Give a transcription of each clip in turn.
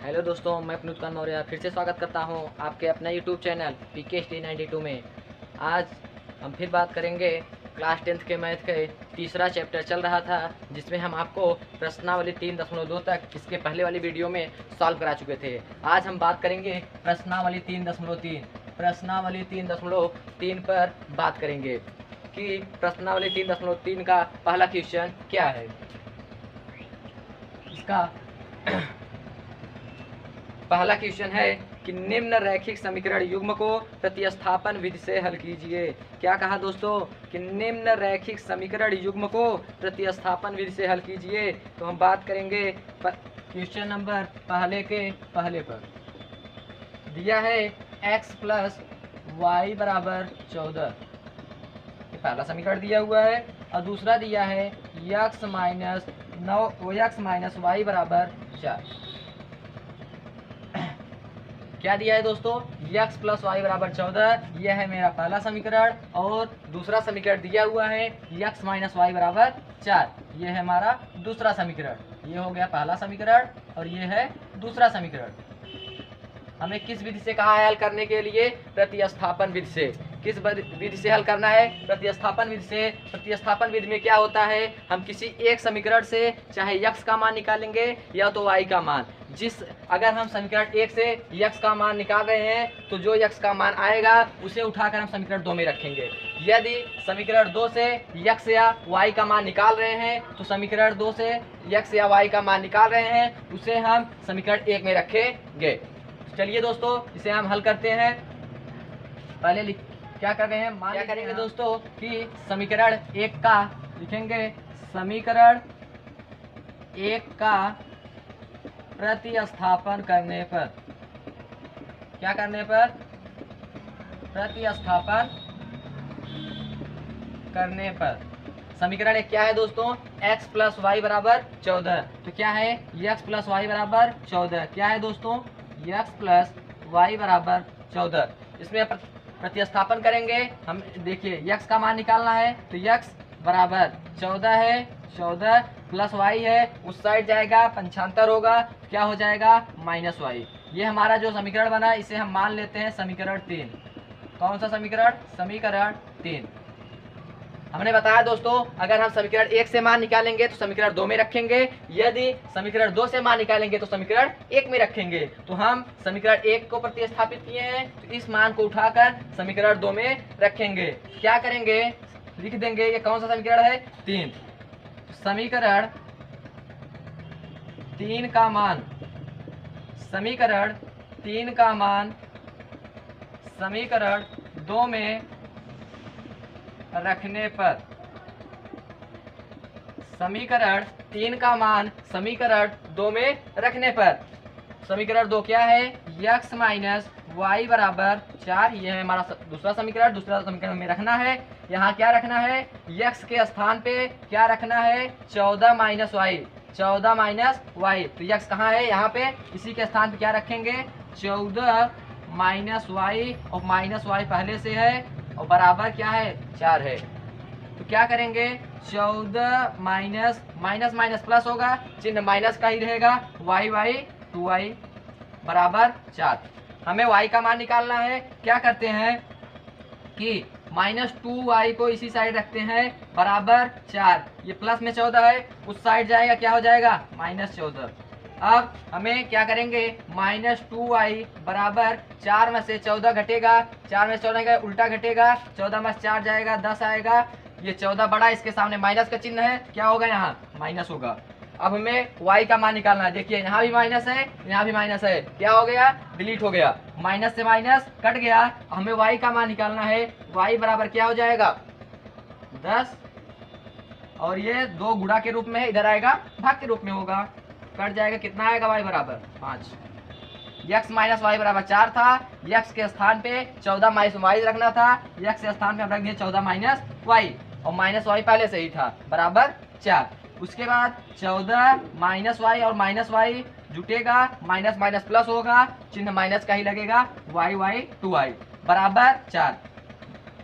Hello दोस्तों, मैं अपनुत खान मौर्य फिर से स्वागत करता हूं आपके अपने यूट्यूब चैनल PKST92 में। आज हम फिर बात करेंगे क्लास 10th के मैथ के तीसरा चैप्टर चल रहा था, जिसमें हम आपको प्रश्नावली 3.2 तक इसके पहले वाली वीडियो में सॉल्व करा चुके थे। आज हम बात करेंगे प्रश्नावली 3.3। प्रश्नावली 3.3 पर बात करेंगे कि प्रश्नावली 3.3 का पहला क्वेश्चन क्या है। इसका पहला क्वेश्चन है कि निम्न रैखिक समीकरण युग्म को प्रतिस्थापन विधि से हल कीजिए। क्या कहा दोस्तों कि निम्न रैखिक समीकरण युग्म को प्रतिस्थापन विधि से हल कीजिए। तो हम बात करेंगे क्वेश्चन नंबर पहले पर दिया है x प्लस वाई बराबर 14, ये पहला समीकरण दिया हुआ है, और दूसरा दिया है x माइनस वाई बराबर 4। क्या दिया है दोस्तों, x प्लस वाई बराबर 14, यह है मेरा पहला समीकरण, और दूसरा समीकरण दिया हुआ है x माइनस वाई बराबर 4, यह है हमारा दूसरा समीकरण। ये हो गया पहला समीकरण और ये है दूसरा समीकरण। हमें किस विधि से कहा है हल करने के लिए? प्रतिस्थापन विधि से। किस विधि से हल करना है? प्रतिस्थापन विधि से। प्रतिस्थापन विधि में क्या होता है, हम किसी एक समीकरण से चाहे x का मान निकालेंगे या तो y का मान। अगर हम समीकरण 1 से x का मान निकाल रहे हैं तो जो x का मान आएगा उसे उठाकर हम समीकरण 2 में रखेंगे। यदि समीकरण 2 से x या y का मान निकाल रहे हैं तो समीकरण 2 से x या y का मान निकाल रहे हैं उसे हम समीकरण 1 में रखेंगे। चलिए दोस्तों, इसे हम हल करते हैं। पहले क्या कर रहे हैं, क्या करेंगे दोस्तों कि समीकरण 1 का लिखेंगे, समीकरण 1 का प्रतिस्थापन करने पर, क्या करने पर? प्रतिस्थापन करने पर समीकरण 1 क्या है दोस्तों, x प्लस वाई बराबर 14। तो क्या है, x प्लस वाई बराबर 14। क्या है दोस्तों, x प्लस वाई बराबर 14। इसमें प्रतिस्थापन करेंगे। हम देखिए x का मान निकालना है तो x बराबर 14 है, 14 प्लस y है, उस साइड जाएगा पंचांतर होगा, क्या हो जाएगा माइनस y। ये हमारा जो समीकरण बना इसे हम मान लेते हैं समीकरण 3। कौन सा समीकरण? समीकरण 3। हमने बताया दोस्तों, अगर हम समीकरण 1 से मान निकालेंगे तो समीकरण 2 में रखेंगे, यदि समीकरण 2 से मान निकालेंगे तो समीकरण 1 में रखेंगे। तो हम समीकरण 1 को प्रतिस्थापित किए हैं तो इस मान को उठाकर समीकरण 2 में रखेंगे। क्या करेंगे, लिख देंगे, ये कौन सा समीकरण है? 3। समीकरण 3 का मान, समीकरण 3 का मान समीकरण 2 में रखने पर, समीकरण 3 का मान समीकरण 2 में रखने पर, समीकरण 2 क्या है, x माइनस वाई बराबर 4, यह है हमारा दूसरा समीकरण। दूसरा समीकरण में रखना है, यहाँ क्या रखना है, x के स्थान पे क्या रखना है, 14 माइनस वाई, 14 माइनस वाई। तो x कहाँ है, यहाँ पे, इसी के स्थान पे क्या रखेंगे, 14 माइनस वाई, और माइनस वाई पहले से है और बराबर क्या है, 4 है। तो क्या करेंगे, 14 माइनस माइनस माइनस प्लस होगा, चिन्ह माइनस का ही रहेगा, y 2y बराबर 4। हमें y का मान निकालना है। क्या करते हैं कि माइनस 2y को इसी साइड रखते हैं बराबर 4, ये प्लस में 14 है, उस साइड जाएगा, क्या हो जाएगा माइनस 14। अब हमें क्या करेंगे, माइनस 2y बराबर 4 में से 14 घटेगा, 4 में से 14 का उल्टा घटेगा, 14 में 4 जाएगा 10 आएगा, ये 14 बड़ा, इसके सामने माइनस का चिन्ह है, क्या होगा यहाँ माइनस होगा। अब हमें y का मान निकालना है। देखिए यहाँ भी माइनस है, यहाँ भी माइनस है, क्या हो गया, डिलीट हो गया, माइनस से माइनस कट गया। हमें y का मान निकालना है, y बराबर क्या हो जाएगा 10, और ये 2 गुणा के रूप में है, इधर आएगा भाग के रूप में होगा, कट जाएगा, कितना आएगा y बराबर 5। x माइनस वाई बराबर 4 था, x के स्थान पे 14 माइनस वाई रखना था, x के स्थान पे हम रख दिए 14 माइनस वाई, और माइनस वाई पहले से ही था, बराबर 4। उसके बाद 14 माइनस वाई और माइनस वाई जुटेगा, माइनस माइनस प्लस होगा, चिन्ह माइनस का ही लगेगा, y 2y बराबर 4।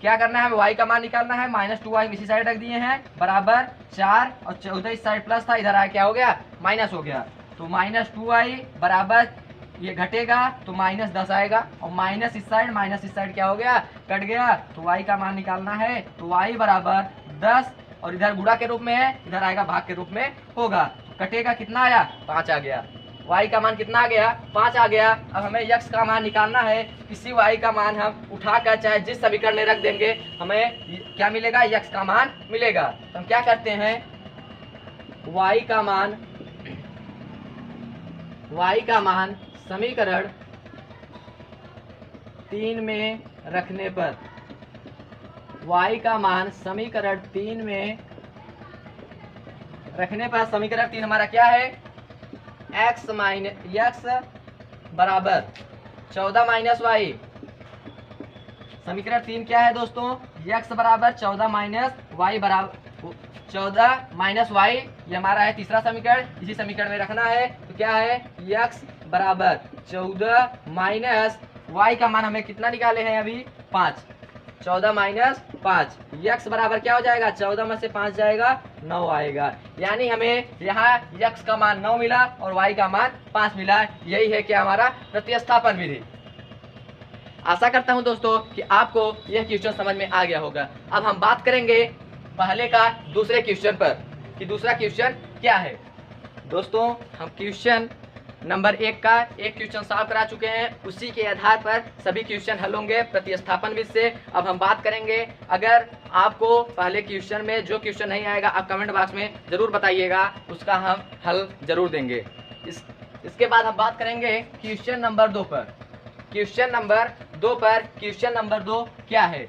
क्या करना है, हमें y का मान निकालना है, माइनस 2y इसी साइड रख दिए हैं, बराबर 4, और 14 इस साइड प्लस था, इधर आया क्या हो गया माइनस हो गया। तो माइनस 2y बराबर ये घटेगा तो -10 आएगा, और माइनस इस साइड क्या हो गया, कट गया। तो y का मान निकालना है, तो y बराबर 10, और इधर गुणा के रूप में है, इधर आएगा भाग के रूप में होगा। तो कटेगा, कितना आया, 5 आ गया। y का मान कितना आ गया, 5 आ गया। अब हमें x का मान निकालना है। किसी y का मान हम उठाकर चाहे जिस समीकरण में रख देंगे, हमें क्या मिलेगा, x का मान मिलेगा। तो हम क्या करते हैं, y का मान समीकरण 3 में रखने पर, y का मान समीकरण 3 में रखने पर, समीकरण 3 हमारा क्या है, x बराबर 14 माइनस वाई। समीकरण 3 क्या है दोस्तों, x बराबर 14 माइनस वाई बराबर 14 माइनस वाई, ये हमारा है तीसरा समीकरण। इसी समीकरण में रखना है। तो क्या है, x बराबर 14 माइनस वाई का मान हमें कितना निकाले हैं अभी, 5। 14 माइनस 5, x बराबर क्या हो जाएगा, 14 में से 5 जाएगा, 9 आएगा। यानी हमें यहाँ x का मान 9 मिला और y का मान 5 मिला। यही है क्या, हमारा प्रतिस्थापन विधि। आशा करता हूं दोस्तों कि आपको यह क्वेश्चन समझ में आ गया होगा। अब हम बात करेंगे पहले का दूसरे क्वेश्चन पर, कि दूसरा क्वेश्चन क्या है। दोस्तों हम क्वेश्चन नंबर 1 का एक क्वेश्चन सॉल्व करा चुके हैं, उसी के आधार पर सभी क्वेश्चन हल होंगे प्रतिस्थापन विधि से। अब हम बात करेंगे, अगर आपको पहले क्वेश्चन में जो क्वेश्चन नहीं आएगा, आप कमेंट बॉक्स में जरूर बताइएगा, उसका हम हल जरूर देंगे। इसके बाद हम बात करेंगे क्वेश्चन नंबर 2 पर। क्वेश्चन नंबर 2 क्या है,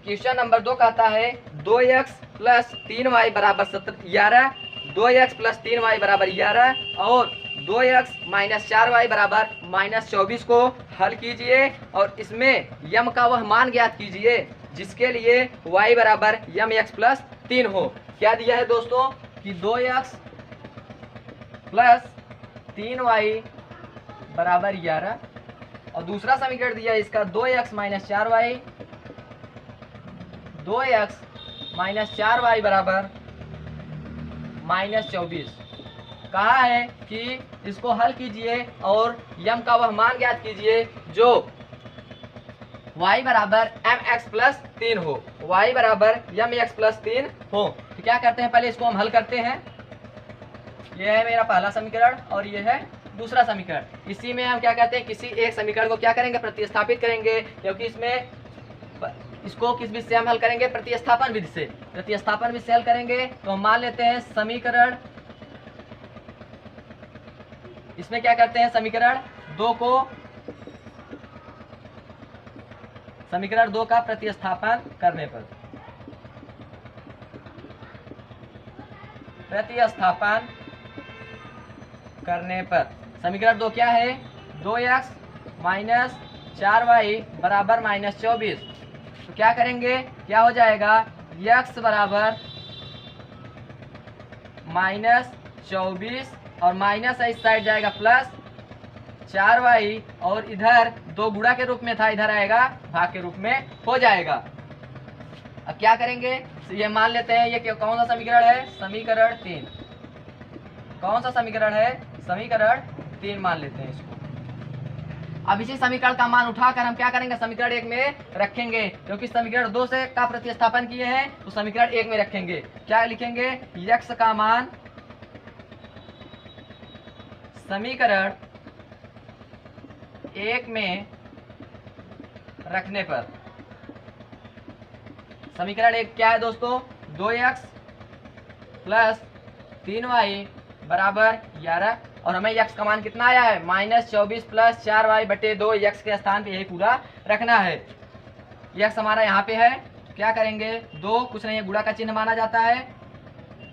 क्वेश्चन नंबर 2 कहता है 2x प्लस 3y बराबर 11, 2x प्लस 3y बराबर 11 और 2x माइनस 4y बराबर -24 को हल कीजिए, और इसमें यम का वह मान ज्ञात कीजिए जिसके लिए y बराबर mx प्लस 3 हो। क्या दिया है दोस्तों, कि 2x प्लस 3y बराबर 11, और दूसरा समीकरण दिया है इसका 2x minus 4y, 2x minus 4y बराबर -24। कहा है कि इसको हल कीजिए और यम का वह मान ज्ञात कीजिए जो y बराबर mx प्लस 3 हो, y बराबर mx प्लस 3 हो। तो क्या करते हैं, पहले इसको हम हल करते हैं। यह है मेरा पहला समीकरण और यह है दूसरा समीकरण। इसी में हम क्या कहते हैं, किसी एक समीकरण को क्या करेंगे, प्रतिस्थापित करेंगे, क्योंकि इसमें इसको किस विधि से हम हल करेंगे, प्रतिस्थापन विधि से। प्रतिस्थापन विधि से हल करेंगे तो हम मान लेते हैं समीकरण, इसमें क्या करते हैं, समीकरण 2 का प्रतिस्थापन करने पर, समीकरण 2 क्या है, 2x माइनस 4y बराबर -24। तो क्या करेंगे, क्या हो जाएगा, x बराबर -24 और माइनस इस साइड जाएगा प्लस 4y, और इधर 2 गुणा के रूप में था, इधर आएगा भाग के रूप में हो जाएगा। अब क्या करेंगे, ये मान लेते हैं ये कौन सा समीकरण है, समीकरण 3। कौन सा समीकरण है, समीकरण 3 मान लेते हैं इसको। अब इसी समीकरण का मान उठाकर हम क्या करेंगे, समीकरण 1 में रखेंगे, क्योंकि समीकरण 2 से का प्रतिस्थापन किए हैं तो समीकरण 1 में रखेंगे। क्या लिखेंगे, x का मान समीकरण 1 में रखने पर, समीकरण 1 क्या है दोस्तों, 2x प्लस 3y बराबर 11, और हमें x का मान कितना आया है, -24 प्लस 4y बटे 2, x के स्थान पे यही पूरा रखना है। x हमारा यहाँ पे है, क्या करेंगे, 2 कुछ नहीं है, गुणा का चिन्ह माना जाता है,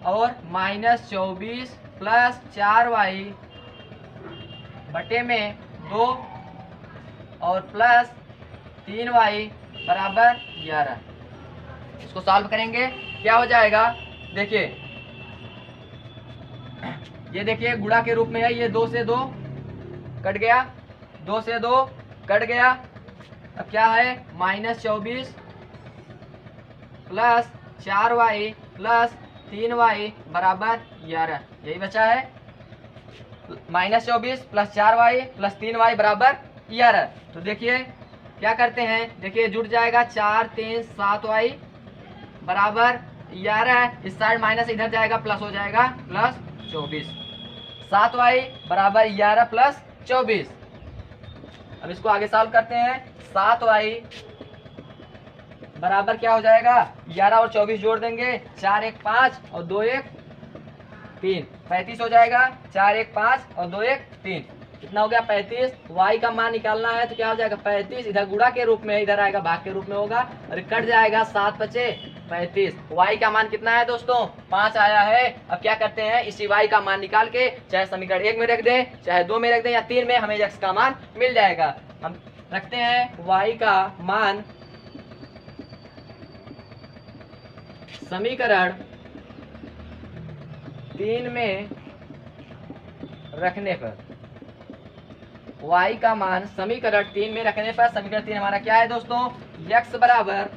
और -24 प्लस 4y बटे में 2 और प्लस 3y बराबर 11। इसको सॉल्व करेंगे, क्या हो जाएगा, देखिए ये देखिए गुणा के रूप में है, ये 2 से 2 कट गया, 2 से 2 कट गया। अब क्या है, -24 प्लस 4y प्लस 3y बराबर 11, यही बचा है। -24 प्लस 4y प्लस 3y बराबर 11। तो देखिए क्या करते हैं, देखिए जुड़ जाएगा 4 3 7y बराबर 11। इस साइड माइनस इधर जाएगा प्लस हो जाएगा प्लस 24। 7y बराबर 11 प्लस 24। अब इसको आगे सॉल्व करते हैं। 7y बराबर क्या हो जाएगा, 11 और 24 जोड़ देंगे, 4 1 5 और 2 1 3, 35 हो जाएगा। 4 1 5 और 2 1 3, कितना हो गया 35। y का मान निकालना है तो क्या हो जाएगा 35, इधर गुणा के रूप में, इधर आएगा भाग के रूप में होगा और कट जाएगा, 7 बचे 35। y का मान कितना है दोस्तों, 5 आया है। अब क्या करते हैं, इसी y का मान निकाल के चाहे समीकरण 1 में रख दें, चाहे 2 में रख दें या 3 में, हमें x का मान मिल जाएगा। हम रखते हैं y का मान समीकरण 3 में रखने पर, y का मान समीकरण 3 में रखने पर, समीकरण 3 हमारा क्या है दोस्तों, x बराबर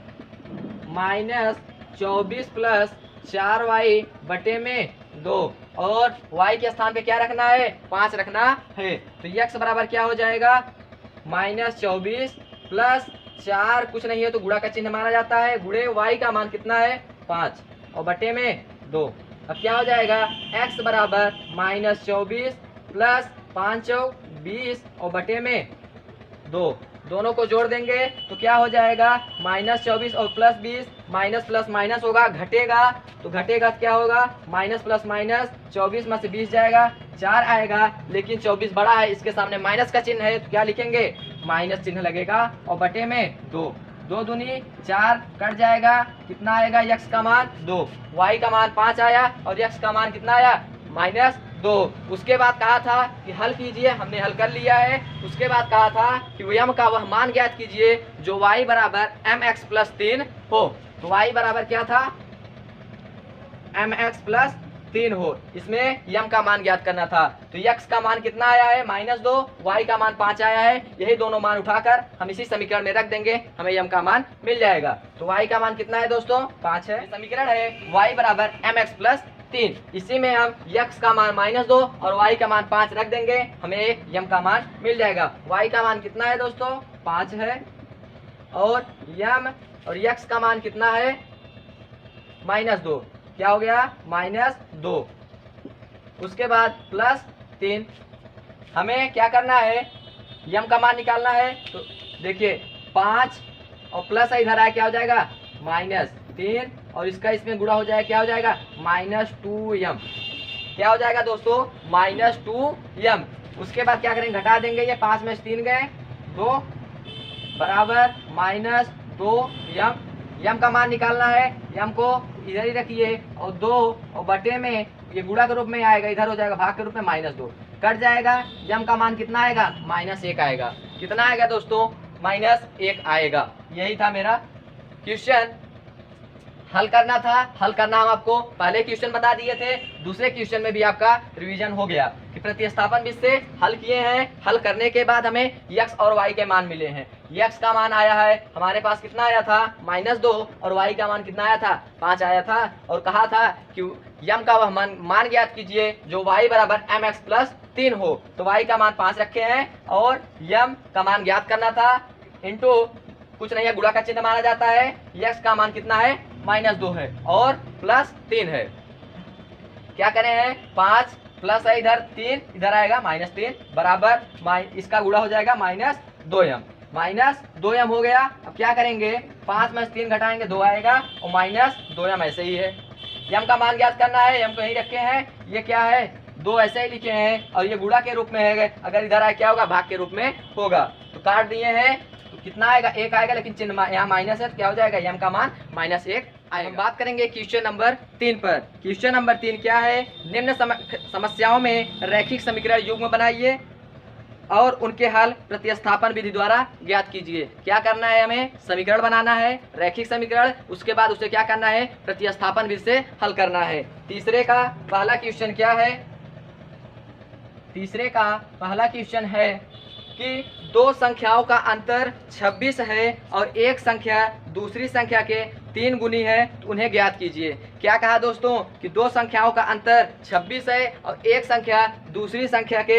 -24 प्लस 4y बटे में 2 और y के स्थान पे क्या रखना है, 5 रखना है। तो x बराबर क्या हो जाएगा, -24 प्लस 4 कुछ नहीं है तो गुणा का चिन्ह माना जाता है, गुणे y का मान कितना है 5 और बटे में 2। अब क्या हो जाएगा, x बराबर -24 प्लस 5 20 और बटे में 2, दोनों को जोड़ देंगे तो क्या हो जाएगा, -24 और प्लस 20, माइनस प्लस माइनस होगा, घटेगा तो घटेगा क्या होगा, माइनस प्लस माइनस, 24 में से 20 जाएगा, 4 आएगा, लेकिन 24 बड़ा है, इसके सामने माइनस का चिन्ह है तो क्या लिखेंगे, माइनस चिन्ह लगेगा और बटे में 2, 2 दूनी 4 कट जाएगा, कितना आएगा x का मान 2, y का मान 5 आया और x का मान कितना आया -2। उसके बाद कहा था कि हल कीजिए, हमने हल कर लिया है। उसके बाद कहा था कि m का वह मान ज्ञात कीजिए जो y बराबर mx प्लस 3 हो। तो y बराबर क्या था, mx प्लस 3 हो, इसमें m का मान ज्ञात करना था। तो x का मान कितना आया है -2, y का मान 5 आया है, यही दोनों मान उठाकर हम इसी समीकरण में रख देंगे, हमें m का मान मिल जाएगा। तो y का मान कितना है दोस्तों, 5 है। समीकरण है y बराबर mx प्लस 3, इसी में हम x का मान -2 और y का मान 5 रख देंगे, हमें m का मान मिल जाएगा। y का मान कितना है दोस्तों, 5 है और m और x का मान कितना है -2, क्या हो गया -2। उसके बाद प्लस 3, हमें क्या करना है, m का मान निकालना है। तो देखिए 5 और प्लस इधर आया, क्या हो जाएगा -3 और इसका इसमें गुणा हो जाएगा, क्या हो जाएगा -2m, क्या हो जाएगा दोस्तों -2m। उसके बाद क्या करेंगे, घटा देंगे, ये 5 में 3 गए 2 बराबर -2m। m का मान निकालना है, m को इधर ही रखिए और 2 और बटे में ये गुणा के रूप में आएगा, इधर हो जाएगा भाग के रूप में -2 कट जाएगा, m का मान कितना आएगा -1 आएगा। कितना आएगा दोस्तों, -1 आएगा। यही था मेरा क्वेश्चन, हल करना था। हल करना हम आपको पहले क्वेश्चन बता दिए थे, दूसरे क्वेश्चन में भी आपका रिवीजन हो गया कि प्रतिस्थापन विधि से हल किए हैं। हल करने के बाद हमें x और y के मान मिले हैं। x का मान आया है हमारे पास, कितना आया था -2 और y का मान कितना आया था 5 आया था, और कहा था कि m का वह मान ज्ञात कीजिए जो y बराबर mx प्लस 3 हो। तो y का मान 5 रखे हैं और m का मान ज्ञात करना था, इंटू कुछ नहीं है, गुणा का चिन्ह माना जाता है। x का मान कितना है -2 है और प्लस 3 है, क्या करें हैं 5 प्लस है इधर 3, इधर आएगा -3 बराबर इसका गुणा हो जाएगा -2m हो गया। अब क्या करेंगे, 5 में 3 घटाएंगे 2 आएगा और -2m ऐसे ही है। m का मान ज्ञात करना है, m को यही रखे हैं, ये क्या है 2 ऐसे ही लिखे हैं और ये गुणा के रूप में है, अगर इधर आए क्या होगा भाग के रूप में होगा। तो काट दिए हैं, तो कितना आएगा 1 आएगा, लेकिन चिन्ह यहाँ माइनस है तो क्या हो जाएगा m का मान -1 आएगा। हम बात करेंगे क्वेश्चन नंबर 3 पर। क्वेश्चन नंबर 3 क्या है, निम्न समस्याओं में रैखिक समीकरण युग्म बनाइए और उनके हल प्रतिस्थापन विधि द्वारा ज्ञात कीजिए। क्या करना है, हमें समीकरण बनाना है रैखिक समीकरण, उसके बाद उसे क्या करना है प्रतिस्थापन विधि से हल करना है। तीसरे का पहला क्वेश्चन क्या है, तीसरे का पहला क्वेश्चन है कि दो संख्याओं का अंतर 26 है और एक संख्या दूसरी संख्या के 3 गुनी है तो उन्हें ज्ञात कीजिए। क्या कहा दोस्तों कि दो संख्याओं का अंतर 26 है और एक संख्या दूसरी संख्या के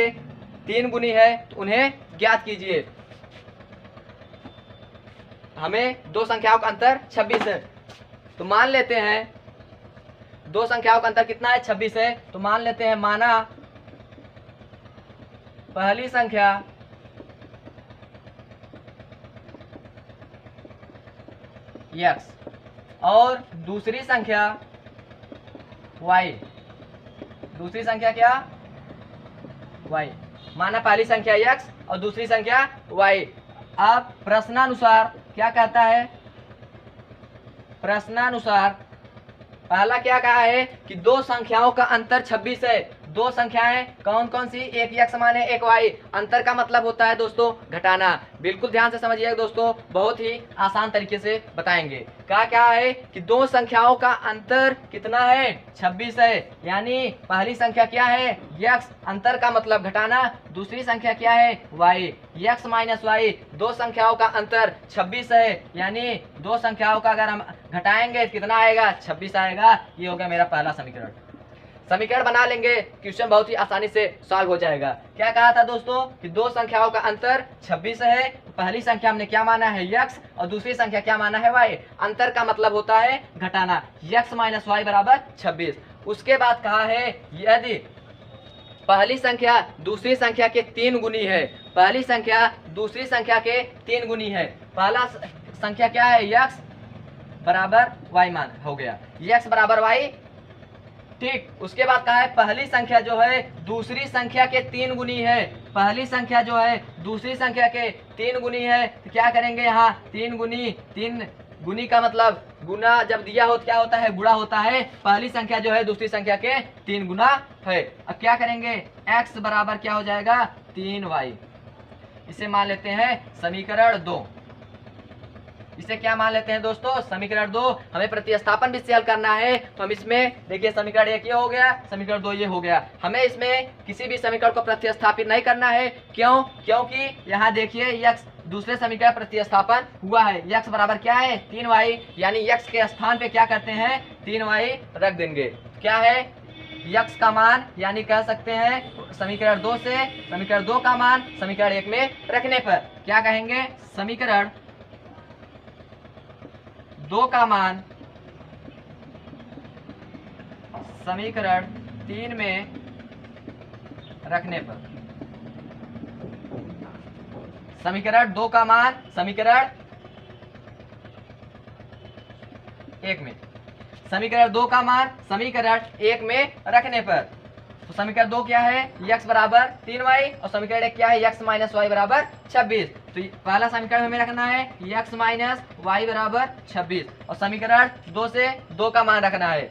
3 गुनी है तो उन्हें ज्ञात कीजिए। हमें दो संख्याओं का अंतर 26 है तो मान लेते हैं दो संख्याओं का अंतर कितना है, 26 है। तो मान लेते हैं, माना पहली संख्या x और दूसरी संख्या y। दूसरी संख्या क्या, y। माना पहली संख्या x और दूसरी संख्या y। अब प्रश्नानुसार क्या कहता है, प्रश्नानुसार पहला क्या कहा है कि दो संख्याओं का अंतर 26 है। दो संख्याएं कौन कौन सी, एक x माने एक y। अंतर का मतलब होता है दोस्तों घटाना। बिल्कुल ध्यान से समझिएगा दोस्तों, बहुत ही आसान तरीके से बताएंगे। क्या है कि दो संख्याओं का अंतर कितना है, 26 है। यानी पहली संख्या क्या है x, अंतर का मतलब घटाना। दूसरी संख्या क्या है y, x माइनस y। दो संख्याओं का अंतर 26 है, यानी दो संख्याओं का अगर हम घटाएंगे तो कितना आएगा, 26 आएगा। ये हो गया मेरा पहला समीकरण। समीकरण बना लेंगे, क्वेश्चन बहुत ही आसानी से सॉल्व हो जाएगा। क्या कहा था दोस्तों कि दो संख्याओं का अंतर 26 है। पहली संख्या हमने क्या माना है x और दूसरी संख्या क्या माना है y। अंतर का मतलब होता है घटाना, x माइनस y बराबर 26। उसके बाद कहा है यदि पहली संख्या दूसरी संख्या के 3 गुनी है, पहली संख्या दूसरी संख्या के 3 गुनी है। पहला संख्या क्या है x बराबर y मान हो गया, x बराबर y, ठीक। उसके बाद कहा है पहली संख्या जो है दूसरी संख्या के 3 गुनी है। पहली संख्या जो है दूसरी संख्या के 3 गुनी है तो क्या करेंगे, यहाँ 3 गुनी, 3 गुनी का मतलब गुना जब दिया हो तो क्या होता है, गुणा होता है। पहली संख्या जो है दूसरी संख्या के 3 गुना है। अब क्या करेंगे, x बराबर क्या हो जाएगा 3y। इसे मान लेते हैं समीकरण 2। इसे क्या मान लेते हैं दोस्तों, समीकरण 2। हमें प्रतिस्थापन भी हल करना है तो हम इसमें देखिए समीकरण 1 ये हो गया, समीकरण 2 ये हो गया। हमें इसमें किसी भी समीकरण को प्रतिस्थापित नहीं करना है। क्यों, क्योंकि यहाँ देखिए x दूसरे समीकरण प्रतिस्थापन हुआ है। x बराबर क्या है 3y, यानी x के स्थान पे क्या करते हैं 3y रख देंगे। क्या है x का मान, यानी कह सकते हैं समीकरण 2 से समीकरण 2 का मान समीकरण 1 में रखने पर क्या कहेंगे, समीकरण 2 का मान समीकरण 3 में रखने पर, समीकरण 2 का मान समीकरण 1 में, समीकरण 2 का मान समीकरण 1 में रखने पर। तो समीकरण 2 क्या है, x बराबर 3y और समीकरण 1 क्या है, x माइनस y बराबर 26। तो पहला समीकरण हमें रखना है x माइनस y बराबर 26 और समीकरण 2 से 2 का मान रखना है।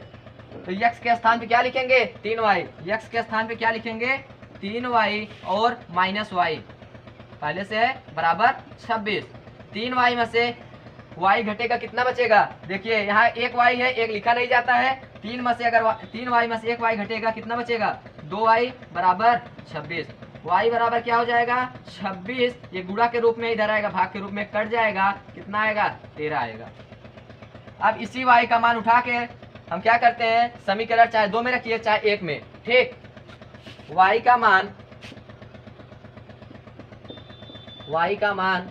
तो x के स्थान पे क्या लिखेंगे 3y, x के स्थान पे क्या लिखेंगे 3y और माइनस y पहले से है बराबर 26। 3y में से y घटेगा कितना बचेगा, देखिए यहाँ एक y है, एक लिखा नहीं जाता है। 3 में से अगर 3y में से एक y घटेगा कितना बचेगा 2y बराबर 26। y बराबर क्या हो जाएगा 26, ये गुणा के रूप में इधर आएगा, भाग के रूप में कट जाएगा, कितना आएगा 13 आएगा। अब इसी y का मान उठा के हम क्या करते हैं, समीकरण चाहे 2 में रखिए चाहे 1 में, ठीक। y का मान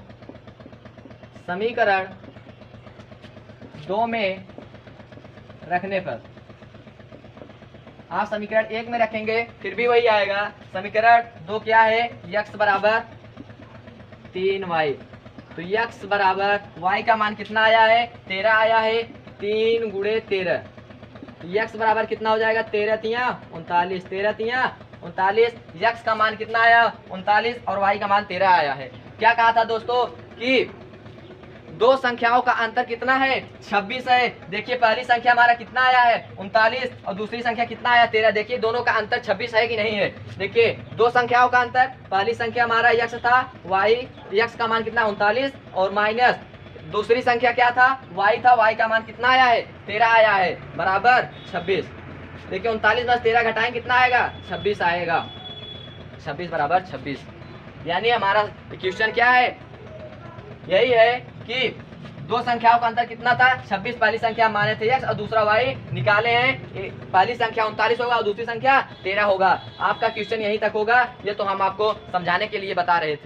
समीकरण 2 में रखने पर, आप समीकरण 1 में रखेंगे फिर भी वही आएगा। समीकरण 2 क्या है, x बराबर 3y। तो x बराबर y का मान कितना आया है 13 आया है, 3 गुणे 13। तो x बराबर कितना हो जाएगा 13 तिया 39, 13 तिया 39। x का मान कितना आया 39 और y का मान 13 आया है। क्या कहा था दोस्तों कि दो संख्याओं का अंतर कितना है 26 है। देखिए पहली संख्या हमारा कितना आया है 39 और दूसरी संख्या कितना आया 13। देखिए दोनों का अंतर 26 है कि नहीं है। देखिए दो संख्याओं का अंतर, पहली संख्या हमारा x था, x का मान कितना 39 और माइनस दूसरी संख्या क्या था y था, y का मान कितना आया है 13 आया है बराबर 26। देखिए 39 में 13 घटाएं कितना आएगा 26 आएगा, 26 बराबर 26। यानी हमारा क्वेश्चन क्या है, यही है कि दो संख्याओं का अंतर कितना था 26। पहली संख्या माने थे x और दूसरा y निकाले हैं। पहली संख्या 39 होगा और दूसरी संख्या 13 होगा। आपका क्वेश्चन यहीं तक होगा। ये तो हम आपको समझाने के लिए बता रहे थे।